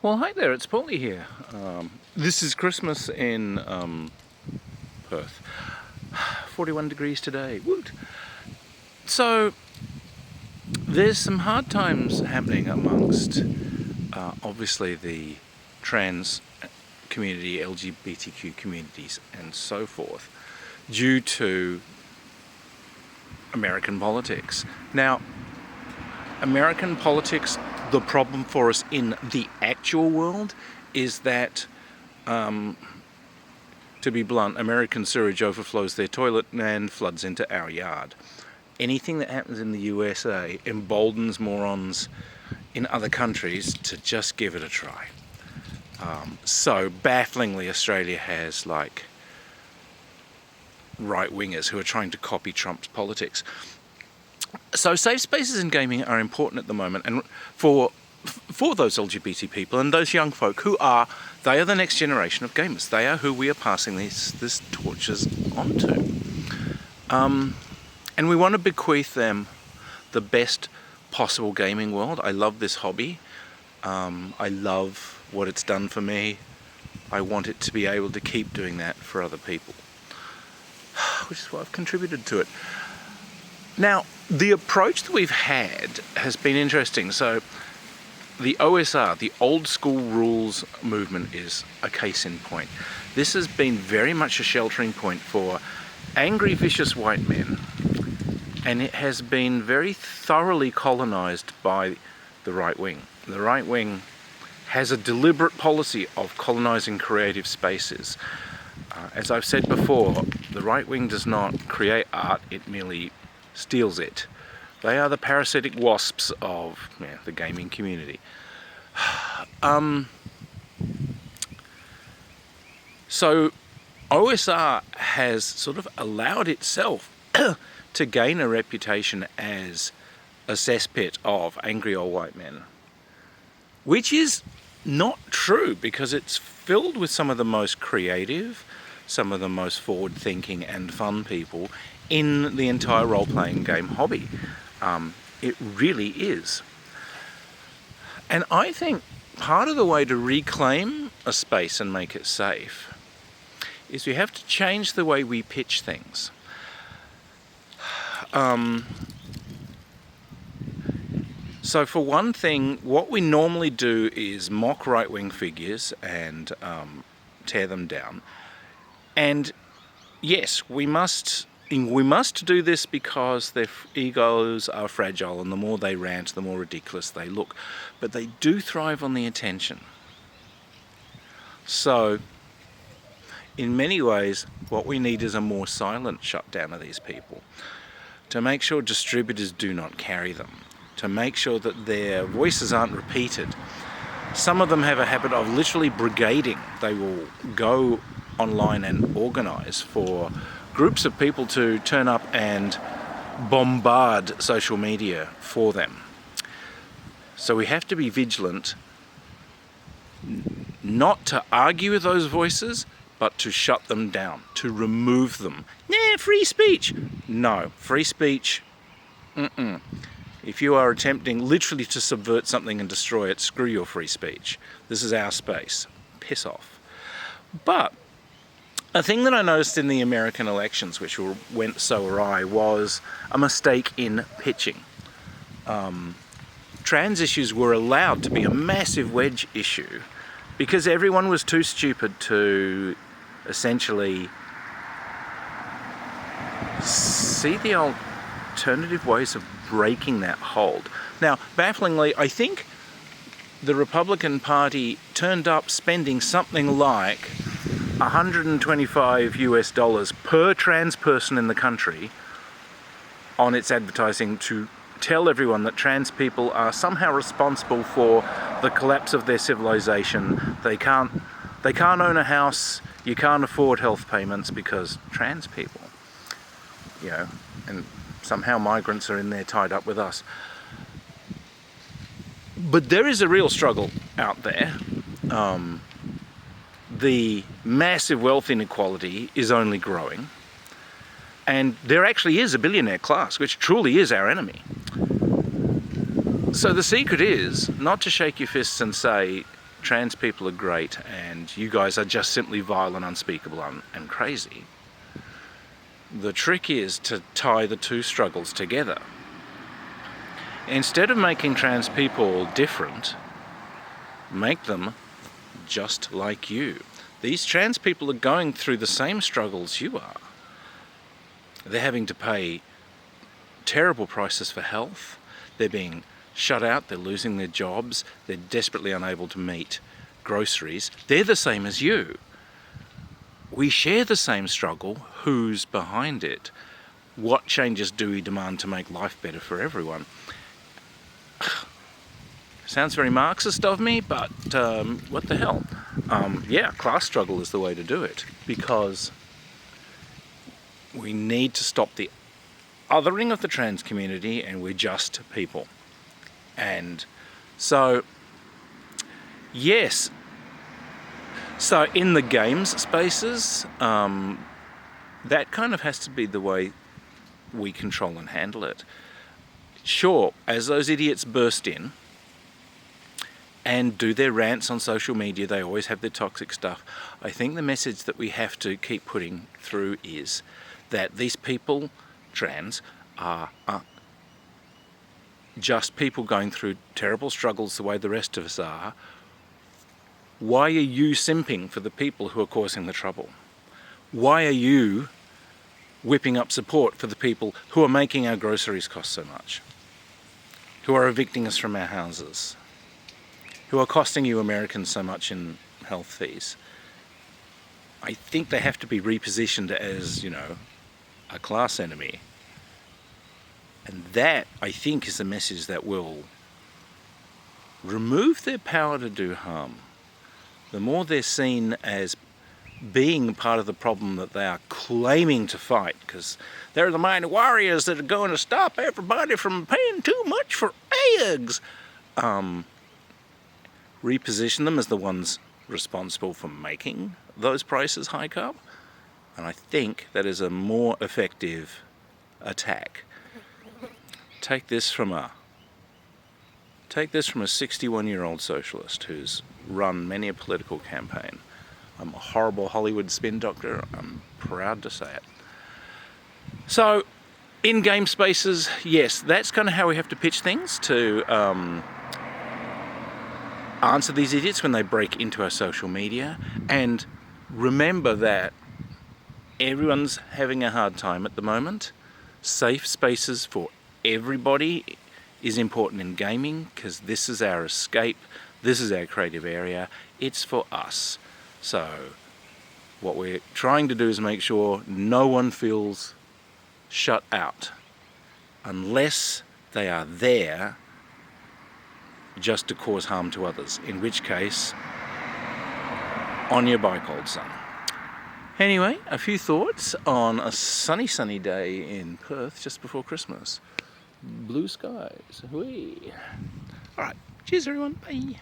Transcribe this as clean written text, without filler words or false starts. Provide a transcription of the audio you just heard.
Well, hi there, it's Paulie here. This is Christmas in Perth. 41 degrees today, woot! So, there's some hard times happening amongst, obviously, the trans community, LGBTQ communities, and so forth, due to American politics. Now, American politics, the problem for us in the actual world is that, to be blunt, American sewage overflows their toilet and floods into our yard. Anything that happens in the USA emboldens morons in other countries to just give it a try. So bafflingly, Australia has like right-wingers who are trying to copy Trump's politics. So safe spaces in gaming are important at the moment, and for those LGBT people and those young folk they are the next generation of gamers. They are who we are passing this torches on to. And we want to bequeath them the best possible gaming world. I love this hobby. I love what it's done for me. I want it to be able to keep doing that for other people, which is why I've contributed to it. Now, the approach that we've had has been interesting. So the OSR, the old school rules movement, is a case in point. This has been very much a sheltering point for angry, vicious white men, and it has been very thoroughly colonized by the right wing. The right wing has a deliberate policy of colonizing creative spaces. As I've said before, the right wing does not create art, it merely steals it. They are the parasitic wasps of the gaming community. So OSR has sort of allowed itself to gain a reputation as a cesspit of angry old white men, which is not true, because it's filled with some of the most creative, some of the most forward-thinking and fun people in the entire role-playing game hobby. It really is. And I think part of the way to reclaim a space and make it safe is we have to change the way we pitch things. So for one thing, what we normally do is mock right-wing figures and tear them down. And yes, we must do this because their egos are fragile, and the more they rant, the more ridiculous they look. But they do thrive on the attention. So, in many ways, what we need is a more silent shutdown of these people, to make sure distributors do not carry them, to make sure that their voices aren't repeated. Some of them have a habit of literally brigading. They will go online and organize for groups of people to turn up and bombard social media for them. So we have to be vigilant, not to argue with those voices, but to shut them down, to remove them. Free speech! No, free speech, If you are attempting literally to subvert something and destroy it, screw your free speech. This is our space. Piss off. But a thing that I noticed in the American elections, which went so awry, was a mistake in pitching. Trans issues were allowed to be a massive wedge issue because everyone was too stupid to essentially see the alternative ways of breaking that hold. Now, bafflingly, I think the Republican Party turned up spending something like $125 per trans person in the country on its advertising to tell everyone that trans people are somehow responsible for the collapse of their civilization. They can't own a house, you can't afford health payments because trans people, and somehow migrants are in there tied up with us. But there is a real struggle out there. The massive wealth inequality is only growing, and there actually is a billionaire class, which truly is our enemy. So the secret is not to shake your fists and say, trans people are great and you guys are just simply vile and unspeakable and crazy. The trick is to tie the two struggles together. Instead of making trans people different, make them just like you. These trans people are going through the same struggles you are. They're having to pay terrible prices for health. They're being shut out, they're losing their jobs, they're desperately unable to meet groceries. They're the same as you. We share the same struggle. Who's behind it? What changes do we demand to make life better for everyone? Sounds very Marxist of me, but what the hell? Yeah, class struggle is the way to do it, because we need to stop the othering of the trans community, and we're just people. And so, yes, so in the games spaces, that kind of has to be the way we control and handle it. Sure, as those idiots burst in and do their rants on social media, they always have their toxic stuff. I think the message that we have to keep putting through is that these people, trans, are just people going through terrible struggles the way the rest of us are. Why are you simping for the people who are causing the trouble? Why are you whipping up support for the people who are making our groceries cost so much? Who are evicting us from our houses? Who are costing you Americans so much in health fees? I think they have to be repositioned as, you know, a class enemy. And that, I think, is the message that will remove their power to do harm. The more they're seen as being part of the problem that they are claiming to fight, because they're the mighty warriors that are going to stop everybody from paying too much for eggs. Reposition them as the ones responsible for making those prices hike up. And I think that is a more effective attack. Take this from a 61-year-old socialist who's run many a political campaign. I'm a horrible Hollywood spin doctor. I'm proud to say it. So, in game spaces, yes, that's kind of how we have to pitch things to answer these idiots when they break into our social media. And remember that everyone's having a hard time at the moment. Safe spaces for everybody is important in gaming, because this is our escape, this is our creative area, it's for us. So what we're trying to do is make sure no one feels shut out unless they are there just to cause harm to others, in which case, on your bike, old son. Anyway, a few thoughts on a sunny day in Perth just before Christmas. Blue skies, whee! Alright, cheers everyone, bye!